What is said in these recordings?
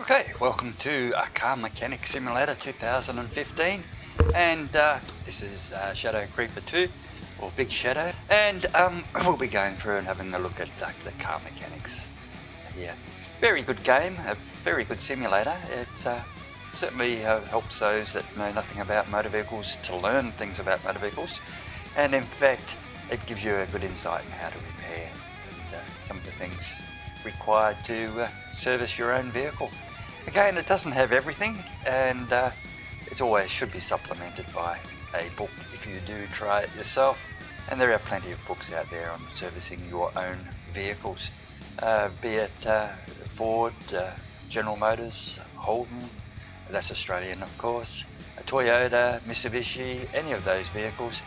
Okay, welcome to Car Mechanic Simulator 2015, and this is Shadow Creeper 2, or Big Shadow, and we'll be going through and having a look at the car mechanics. Yeah, very good game, a very good simulator. It certainly helps those that know nothing about motor vehicles to learn things about motor vehicles, and in fact it gives you a good insight in how to repair and some of the things required to service your own vehicle. Again, it doesn't have everything, and it always should be supplemented by a book if you do try it yourself, and there are plenty of books out there on servicing your own vehicles, be it Ford, General Motors, Holden, that's Australian of course, Toyota, Mitsubishi, any of those vehicles,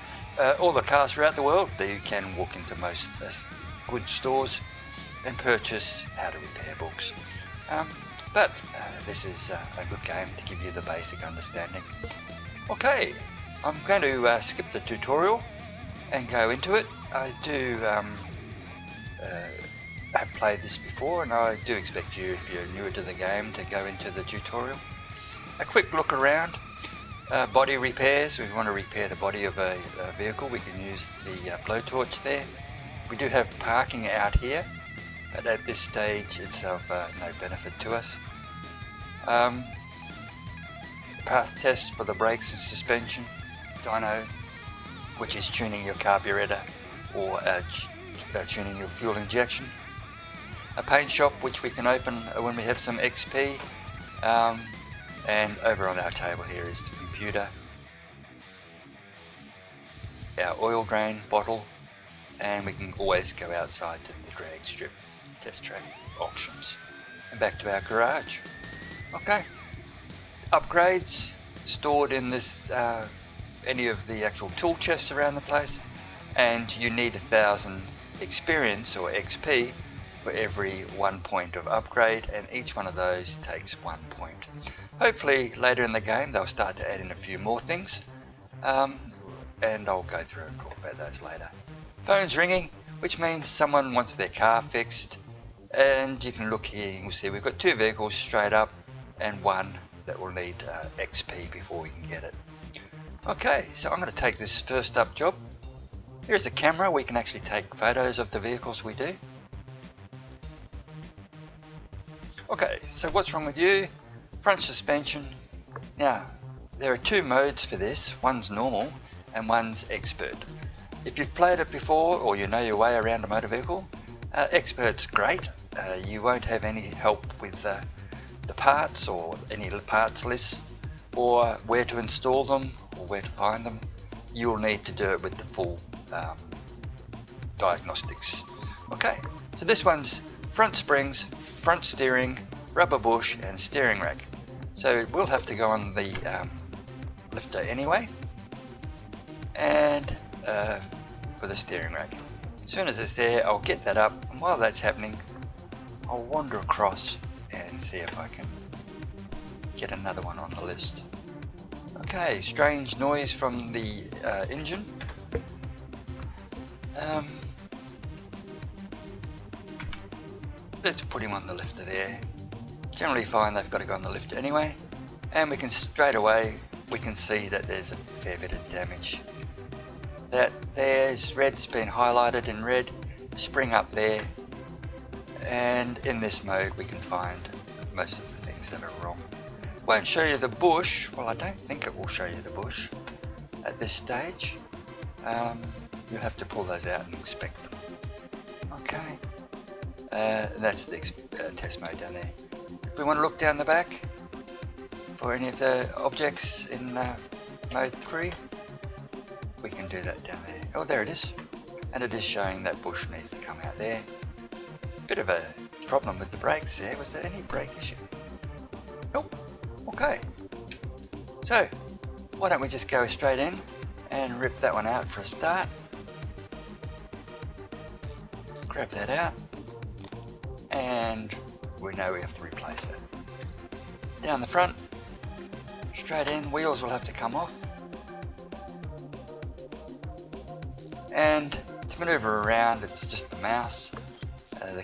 all the cars throughout the world. You can walk into most good stores and purchase how to repair books. But this is a good game to give you the basic understanding. Okay, I'm going to skip the tutorial and go into it. I do have played this before, and I do expect you, if you're newer to the game, to go into the tutorial. A quick look around. Body repairs. If we want to repair the body of a vehicle, we can use the blowtorch there. We do have parking out here, but at this stage it's of no benefit to us. Path test for the brakes and suspension, dyno, which is tuning your carburetor or tuning your fuel injection. A paint shop, which we can open when we have some XP, and over on our table here is the computer, our oil drain bottle, and we can always go outside to the drag strip, test track options, and back to our garage. Okay, upgrades stored in this any of the actual tool chests around the place, and you need 1,000 experience or XP for every 1 point of upgrade, and each one of those takes 1 point. Hopefully later in the game they'll start to add in a few more things, and I'll go through and talk about those later. Phone's ringing, which means someone wants their car fixed, and you can look here, you can see we've got 2 vehicles straight up and 1 that will need XP before we can get it. Okay, so I'm going to take this first up job. Here's a camera. We can actually take photos of the vehicles we do. Okay, so what's wrong with you? Front suspension. Now, there are 2 modes for this. One's normal and one's expert. If you've played it before, or you know your way around a motor vehicle, expert's great. You won't have any help with the parts or any parts lists, or where to install them or where to find them. You'll need to do it with the full diagnostics. Okay, so this one's front springs, front steering, rubber bush and steering rack. So we'll have to go on the lifter anyway, and for the steering rack. As soon as it's there, I'll get that up, and while that's happening I'll wander across and see if I can get another one on the list. Okay, strange noise from the engine. Let's put him on the lifter there. Generally fine, they've got to go on the lifter anyway, and we can straight away we can see that there's a fair bit of damage. That there's red's been highlighted in red, spring up there, and in this mode we can find most of the things that are wrong. Won't show you the bush. Well, I don't think it will show you the bush at this stage. You'll have to pull those out and inspect them. Okay, that's the test mode down there. If we want to look down the back for any of the objects in mode 3, we can do that down there. Oh, there it is, and it is showing that bush needs to come out there. Bit of a problem with the brakes there. Was there any brake issue? Nope. Okay, so why don't we just go straight in and rip that one out for a start. Grab that out, and we know we have to replace it. Down the front, straight in, wheels will have to come off, and to manoeuvre around it's just the mouse, the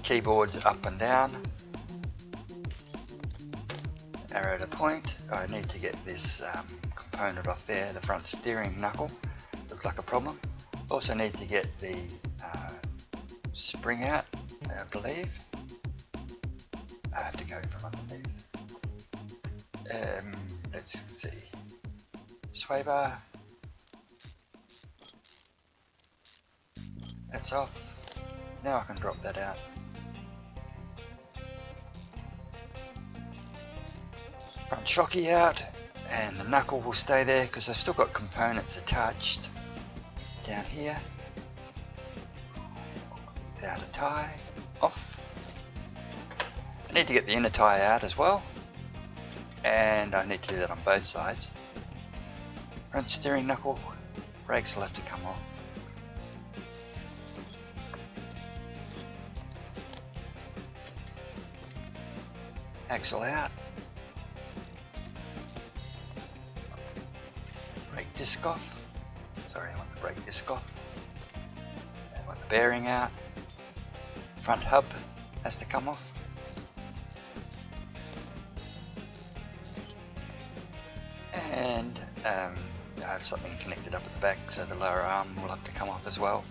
keyboard's up and down, arrow to point. I need to get this component off there, the front steering knuckle. Looks like a problem. Also need to get the spring out, I believe. I have to go from underneath. Let's see. Sway bar. That's off. Now I can drop that out. Front shocky out, and the knuckle will stay there because I've still got components attached down here. The outer tie off. I need to get the inner tie out as well, and I need to do that on both sides. Front steering knuckle, brakes will have to come off. Axle out. Brake disc off. Sorry, I want the brake disc off. I want the bearing out. Front hub has to come off. And I have something connected up at the back, so the lower arm will have to come off as well.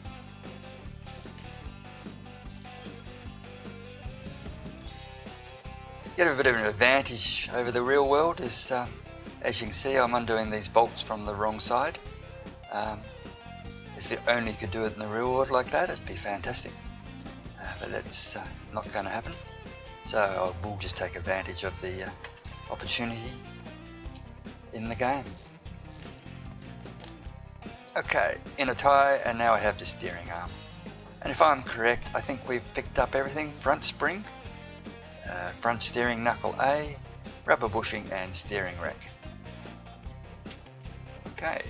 Get a bit of an advantage over the real world is, as you can see, I'm undoing these bolts from the wrong side. If you only could do it in the real world like that, it'd be fantastic. But that's not going to happen. So I will just take advantage of the opportunity in the game. Okay, inner tie, and now I have the steering arm. And if I'm correct, I think we've picked up everything. Front spring, front steering knuckle A, rubber bushing and steering rack. Okay,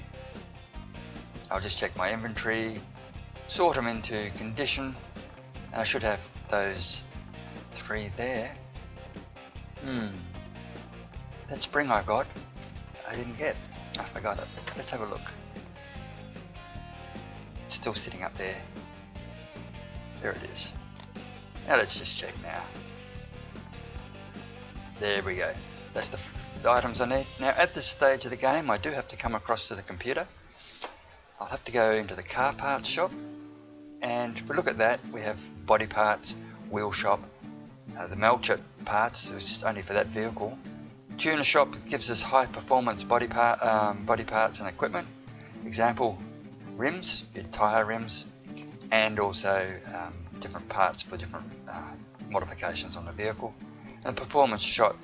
I'll just check my inventory, sort them into condition, and I should have those 3 there. That spring I got, I didn't get. I forgot it. Let's have a look. It's still sitting up there. There it is. Now let's just check now. There we go. That's the items I need. Now at this stage of the game I do have to come across to the computer. I'll have to go into the car parts shop, and if we look at that, we have body parts, wheel shop, the Melchett parts, which is only for that vehicle. Tuner shop gives us high performance body parts and equipment. Example, rims, your tyre rims, and also different parts for different modifications on the vehicle. And the performance shop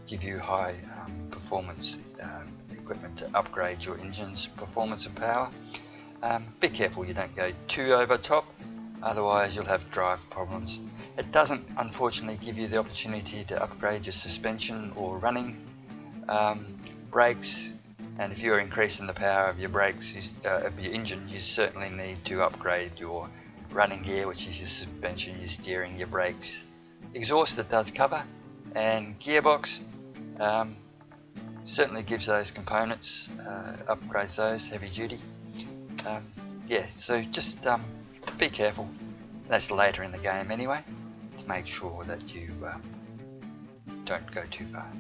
give you high performance equipment to upgrade your engine's performance and power. Be careful you don't go too over top, otherwise you'll have drive problems. It doesn't unfortunately give you the opportunity to upgrade your suspension or running brakes, and if you're increasing the power of your brakes, of your engine, you certainly need to upgrade your running gear, which is your suspension, your steering, your brakes. Exhaust that does cover, and gearbox certainly gives those components, upgrades those, heavy duty. Yeah, so just be careful. That's later in the game anyway, to make sure that you don't go too far.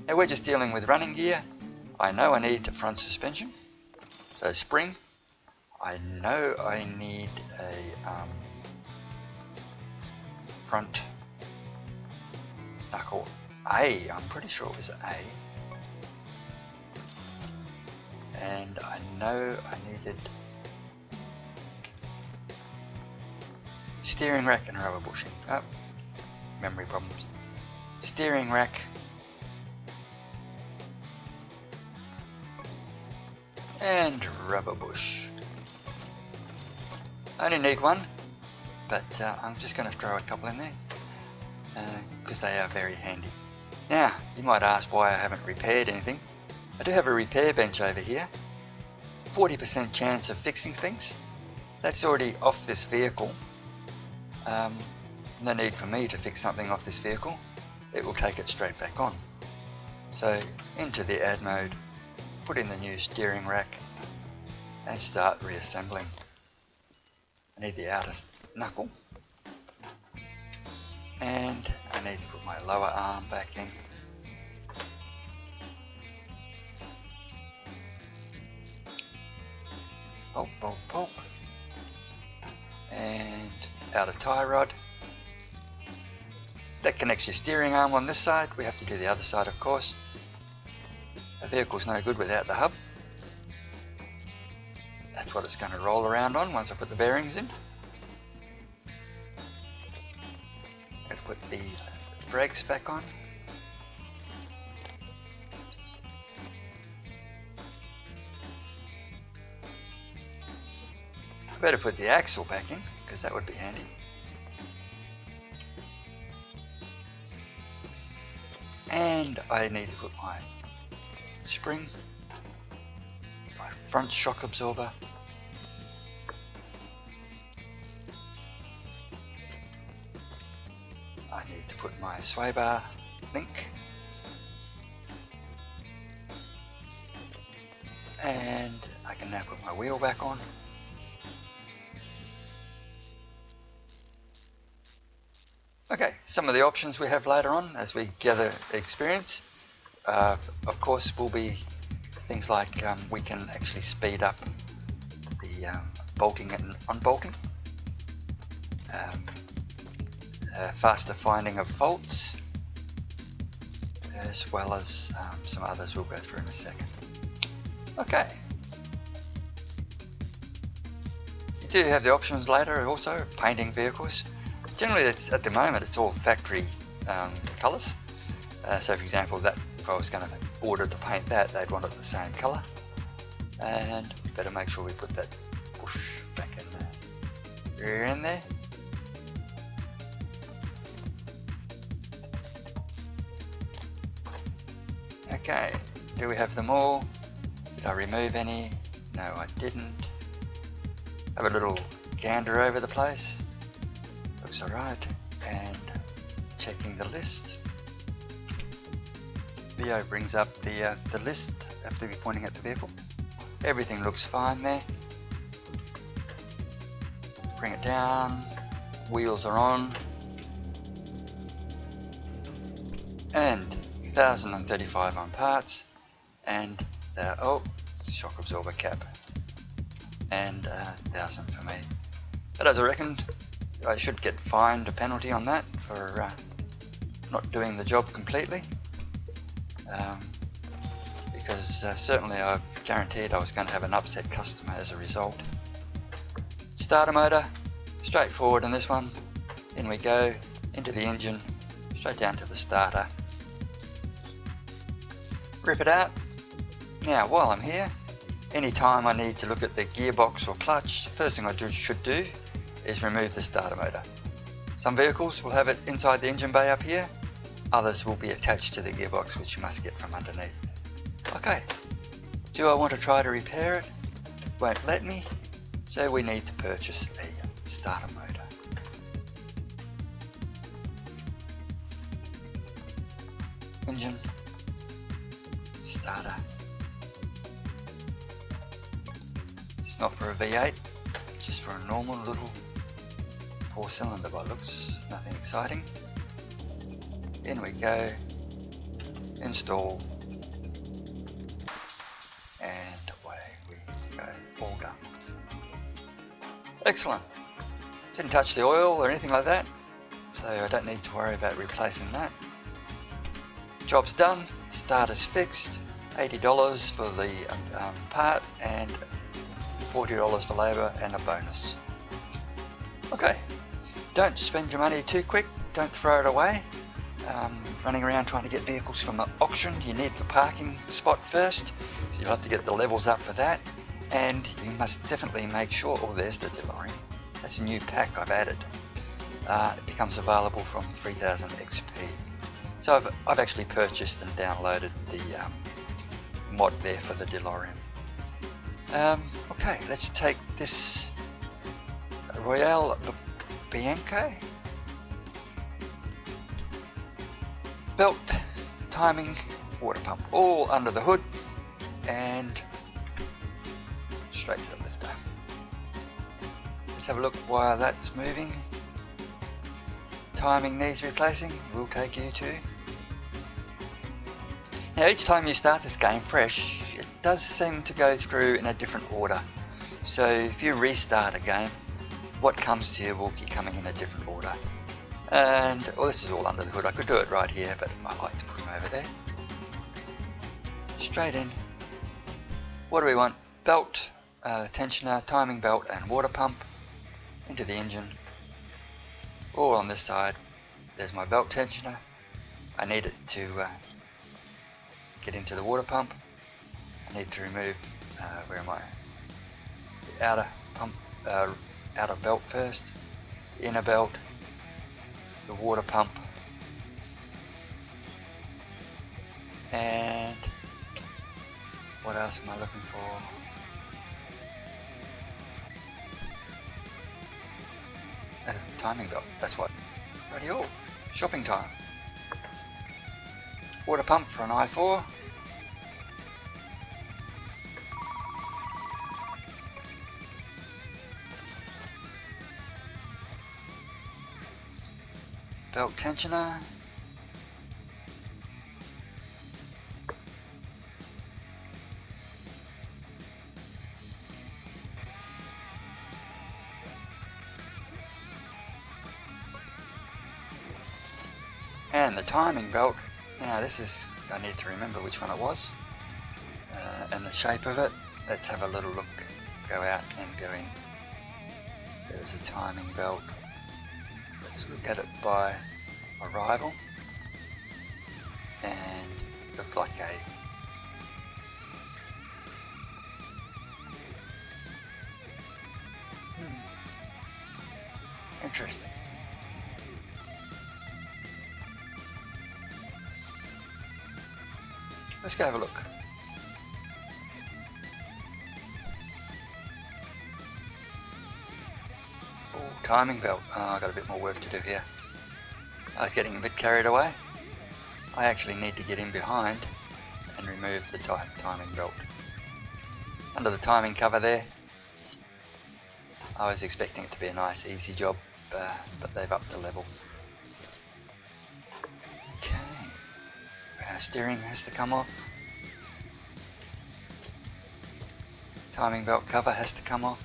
Now we're just dealing with running gear. I know I need a front suspension, so spring. I know I need a front knuckle A, I'm pretty sure it was A. And I know I needed steering rack and rubber bushing. Oh, memory problems. Steering rack and rubber bush. I only need one, but I'm just going to throw a couple in there because they are very handy. Now, you might ask why I haven't repaired anything. I do have a repair bench over here. 40% chance of fixing things. That's already off this vehicle. No need for me to fix something off this vehicle. It will take it straight back on. So into the add mode, put in the new steering rack and start reassembling. I need the outer knuckle, and I need to put my lower arm back in. Bolt, bolt, bolt. And outer tie rod. That connects your steering arm on this side. We have to do the other side, of course. The vehicle's no good without the hub. That's what it's going to roll around on once I put the bearings in. I'm going to put the brakes back on. I better put the axle back in because that would be handy. And I need to put my spring, my front shock absorber, I need to put my sway bar link, and I can now put my wheel back on. Okay, some of the options we have later on as we gather experience, of course, will be things like we can actually speed up the bolting and unbolting, faster finding of faults, as well as some others we'll go through in a second. Okay. You do have the options later also, painting vehicles. Generally, at the moment, it's all factory colours. So, for example, that if I was going to order to paint that, they'd want it the same colour. And better make sure we put that push back in the rear end there. Okay, do we have them all? Did I remove any? No, I didn't. Have a little gander over the place. Looks alright, and checking the list. Theo brings up the list after we pointing at the vehicle. Everything looks fine there. Bring it down. Wheels are on. And 1,035 on parts. And shock absorber cap. And 1,000 for me. But as I reckoned, I should get fined a penalty on that for not doing the job completely, because certainly I've guaranteed I was going to have an upset customer as a result. Starter motor, straightforward in this one. In we go, into the engine, straight down to the starter. Rip it out. Now while I'm here, anytime I need to look at the gearbox or clutch, the first thing I should do is remove the starter motor. Some vehicles will have it inside the engine bay up here, others will be attached to the gearbox, which you must get from underneath. Okay, do I want to try to repair it? Won't let me, so we need to purchase a starter motor. Engine, starter. It's not for a V8, it's just for a normal little 4-cylinder by looks, nothing exciting. In we go, install, and away we go, all done. Excellent. Didn't touch the oil or anything like that, so I don't need to worry about replacing that. Job's done, starter's fixed, $80 for the part and $40 for labour and a bonus. Okay. Don't spend your money too quick, don't throw it away. Running around trying to get vehicles from an auction, you need the parking spot first, so you'll have to get the levels up for that, and you must definitely make sure, there's the DeLorean, that's a new pack I've added. It becomes available from 3000 XP. So I've actually purchased and downloaded the mod there for the DeLorean. Okay, let's take this Royale Bianco. Belt, timing, water pump, all under the hood and straight to the lifter. Let's have a look while that's moving. Timing needs replacing, we'll take you to. Now each time you start this game fresh, it does seem to go through in a different order. So if you restart a game, what comes to you will be coming in a different order. And well, this is all under the hood. I could do it right here, but I like to put them over there. Straight in. What do we want? Belt, tensioner, timing belt and water pump into the engine. All on this side. There's my belt tensioner. I need it to get into the water pump. I need to remove, where am I? The outer pump, outer belt first, the inner belt, the water pump, and what else am I looking for? Timing belt, that's what. Radio, shopping time. Water pump for an i4. Belt tensioner. And the timing belt. Now this is, I need to remember which one it was and the shape of it. Let's have a little look, go out and go in. There's a timing belt. Let's look at it by arrival, and looks like a interesting. Let's go have a look. Oh, timing belt. Oh, I've got a bit more work to do here. I was getting a bit carried away. I actually need to get in behind and remove the timing belt. Under the timing cover there, I was expecting it to be a nice easy job, but they've upped the level. Okay. Our steering has to come off. Timing belt cover has to come off.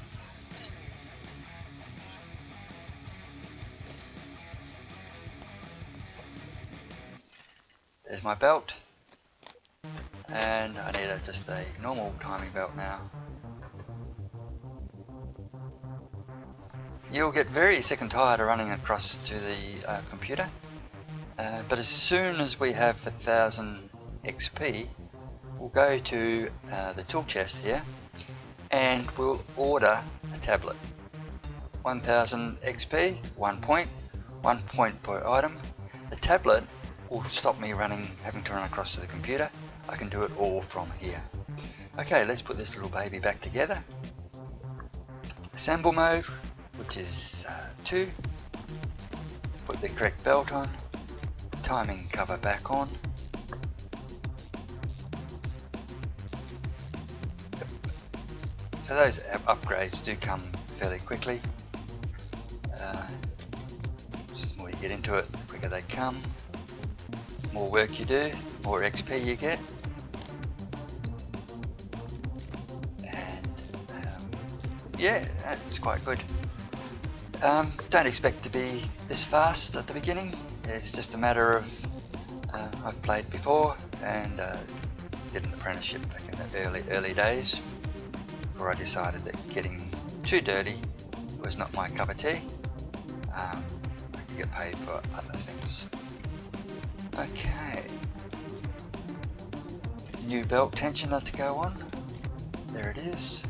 There's my belt. And I need just a normal timing belt now. You'll get very sick and tired of running across to the computer. But as soon as we have 1000 XP, we'll go to the tool chest here and we'll order a tablet. 1000 XP, 1 point per item. The tablet will stop me having to run across to the computer. I can do it all from here. Okay, let's put this little baby back together. Assemble mode, which is 2. Put the correct belt on. Timing cover back on. So those upgrades do come fairly quickly. Just the more you get into it, the quicker they come. The more work you do, the more XP you get. And yeah, that's quite good. Don't expect to be this fast at the beginning. It's just a matter of I've played before and did an apprenticeship back in the early days before I decided that getting too dirty was not my cup of tea. I could get paid for other things. Okay, new belt tensioner to go on. There it is.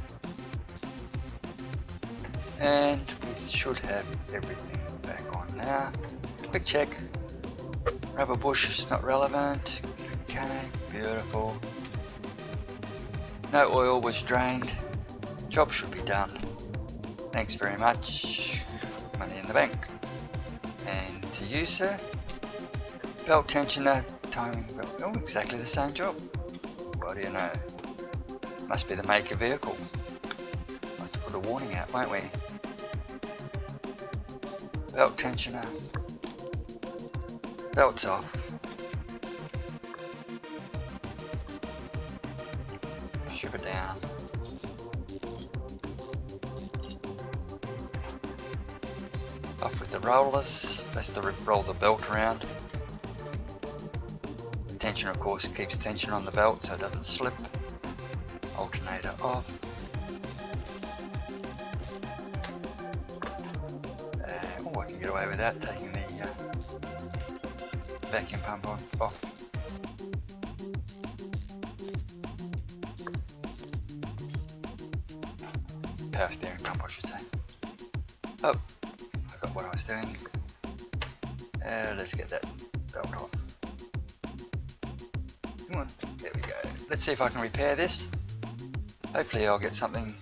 And we should have everything back on now. Quick check. Rubber bush is not relevant. Okay, beautiful. No oil was drained. Job should be done. Thanks very much. Money in the bank. And to you, sir. Belt tensioner, timing belt. Oh, exactly the same job. What do you know? Must be the maker vehicle. We'll have to put a warning out, won't we? Belt tensioner. Belt's off. Ship it down. Off with the rollers. That's to roll the belt around. Tension, of course, keeps tension on the belt so it doesn't slip. Alternator off. Oh, I can get away without taking the vacuum pump off. It's power steering pump, I should say. Oh, I forgot what I was doing. Let's get that belt off. Come on, there we go. Let's see if I can repair this. Hopefully I'll get something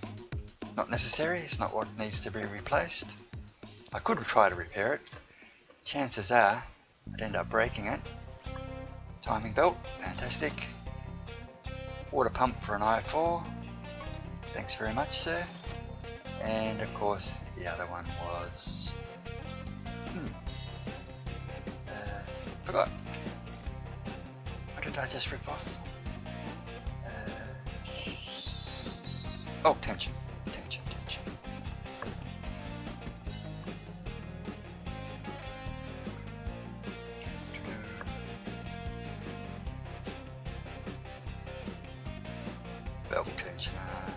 not necessary. It's not what needs to be replaced. I could try to repair it. Chances are I'd end up breaking it. Timing belt, fantastic. Water pump for an i4. Thanks very much, sir. And of course the other one was... forgot. What did I just rip off? Oh, tension. Belt tensioner.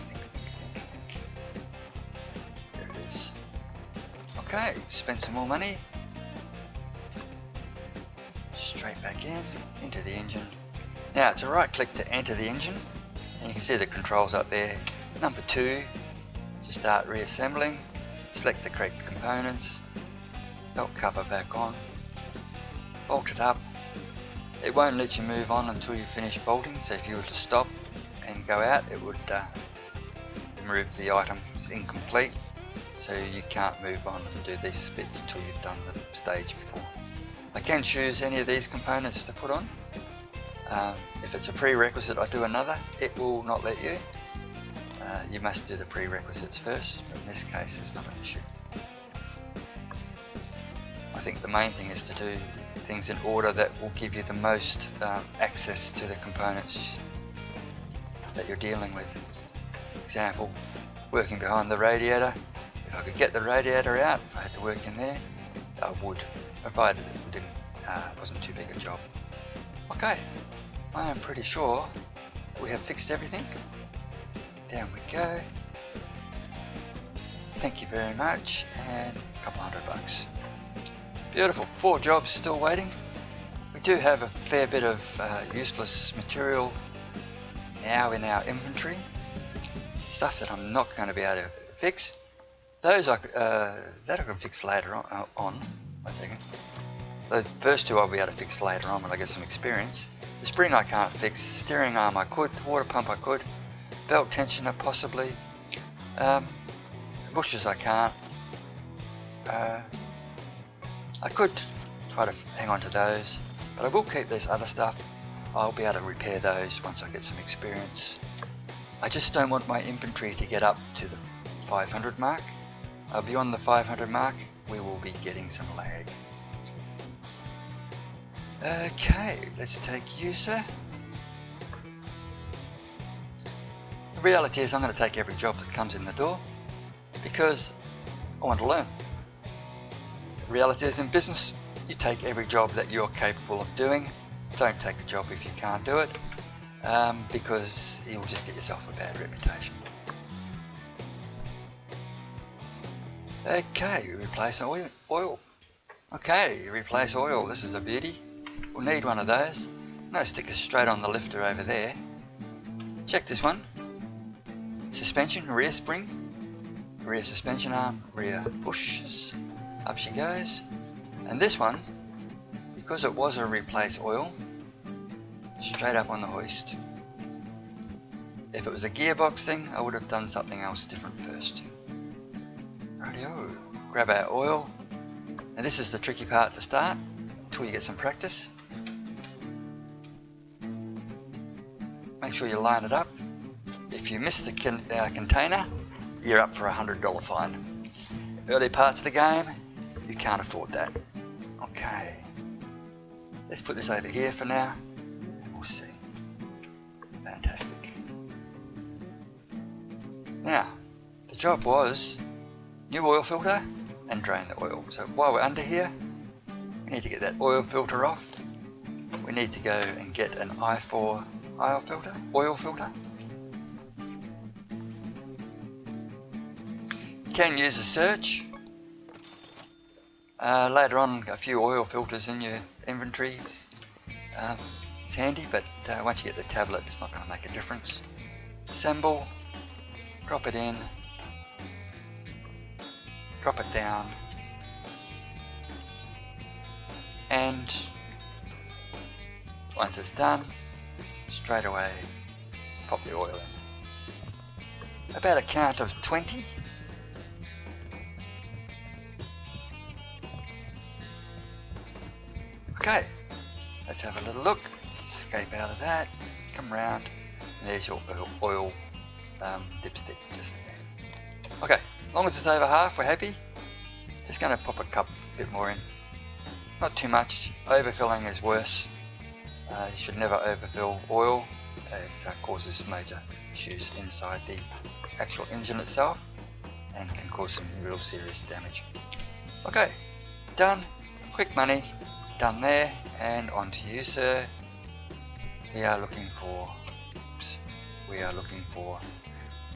Think. There it is. Okay, spend some more money. Straight back into the engine. Now it's a right click to enter the engine, and you can see the controls up there. Number 2 to start reassembling. Select the correct components. Belt cover back on. Bolt it up. It won't let you move on until you finish bolting, so if you were to stop and go out, it would remove the item as incomplete, so you can't move on and do these bits until you've done the stage before. I can choose any of these components to put on. If it's a prerequisite I do another, it will not let you. You must do the prerequisites first, but in this case it's not an issue. I think the main thing is to do things in order that will give you the most access to the components that you're dealing with. Example, working behind the radiator. If I could get the radiator out, if I had to work in there, I would, provided it wasn't too big a job. Okay, I am pretty sure we have fixed everything. Down we go. Thank you very much, and a couple $100. Beautiful, 4 jobs still waiting. We do have a fair bit of useless material now in our inventory. Stuff that I'm not going to be able to fix. Those that I can fix later on. 1 second. The first 2 I'll be able to fix later on when I get some experience. The spring I can't fix, steering arm I could, the water pump I could, belt tensioner possibly, bushes I can't. I could try to hang on to those, but I will keep this other stuff. I'll be able to repair those once I get some experience. I just don't want my inventory to get up to the 500 mark. Beyond the 500 mark, we will be getting some lag. Okay, let's take user. The reality is I'm going to take every job that comes in the door because I want to learn. The reality is in business, you take every job that you're capable of doing. Don't take a job if you can't do it, because you'll just get yourself a bad reputation. Okay, replace oil. Okay, replace oil. This is a beauty. We'll need one of those. No stickers straight on the lifter over there. Check this one. Suspension, rear spring, rear suspension arm, rear pushes. Up she goes. And this one, because it was a replace oil, straight up on the hoist. If it was a gearbox thing, I would have done something else different first. Rightio, grab our oil. And this is the tricky part to start, until you get some practice. Make sure you line it up. If you miss the container, you're up for a $100 fine. Early parts of the game, you can't afford that. Okay, let's put this over here for now, and we'll see. Fantastic. Now, the job was new oil filter and drain the oil. So while we're under here, we need to get that oil filter off. We need to go and get an i4 oil filter. You can use a search. Later on, a few oil filters in your inventories. It's handy, but once you get the tablet, it's not going to make a difference. Assemble, drop it in, drop it down, and once it's done, straight away pop the oil in. About a count of 20. Okay, let's have a little look. Escape out of that, come round, and there's your oil dipstick just there. Okay, as long as it's over half, we're happy. Just going to pop a bit more in. Not too much. Overfilling is worse. You should never overfill oil. It causes major issues inside the actual engine itself and can cause some real serious damage. Okay, done. Quick money. Done there, and on to you, sir. We are looking for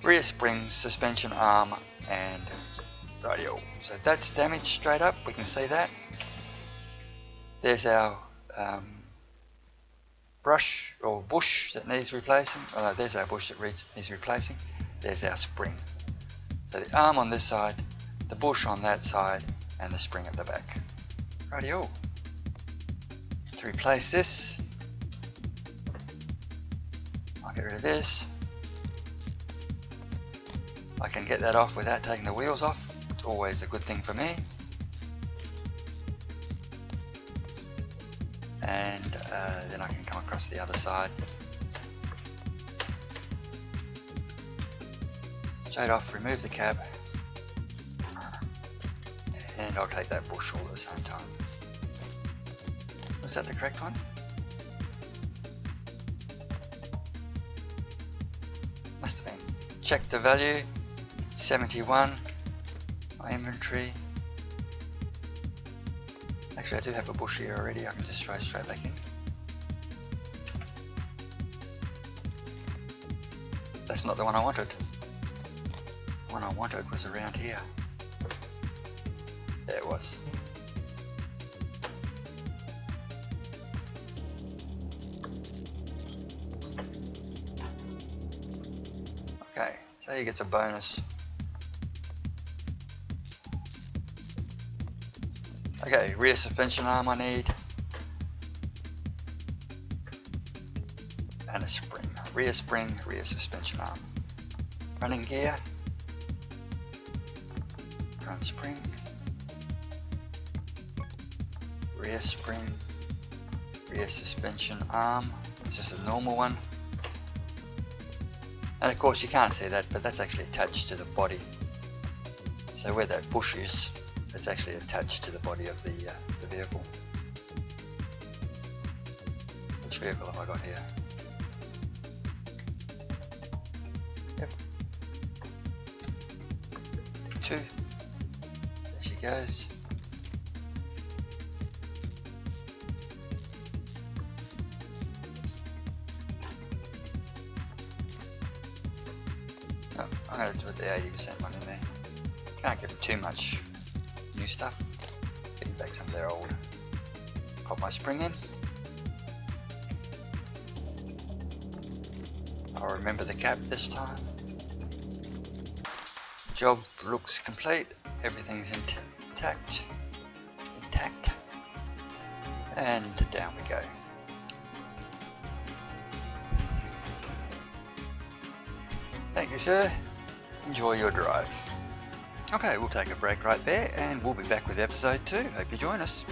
rear spring, suspension arm, and radial. So that's damaged straight up, we can see that. There's our brush or bush that needs replacing. Oh no, there's our bush that needs replacing. There's our spring. So the arm on this side, the bush on that side, and the spring at the back. Radial. To replace this, I'll get rid of this. I can get that off without taking the wheels off. It's always a good thing for me. And then I can come across the other side. Straight off, remove the cab. And I'll take that bush all at the same time. Was that the correct one? Must have been. Check the value. 71. My inventory. Actually, I do have a bush here already. I can just throw straight back in. That's not the one I wanted. The one I wanted was around here. There it was. Okay, so he gets a bonus. Okay, rear suspension arm I need. And a spring. Rear spring, rear suspension arm. Running gear. Front spring. Rear spring. Rear suspension arm. It's just a normal one. And of course you can't see that, but that's actually attached to the body. So where that bush is, it's actually attached to the body of the vehicle. Which vehicle have I got here? Yep. 2. There she goes. No, I'm going to put the 80% one in there. Can't give them too much new stuff. Getting back some of their old. Pop my spring in. I'll remember the cap this time. Job looks complete. Everything's intact. And down we go. Thank you, sir. Enjoy your drive. Okay, we'll take a break right there and we'll be back with episode 2. Hope you join us.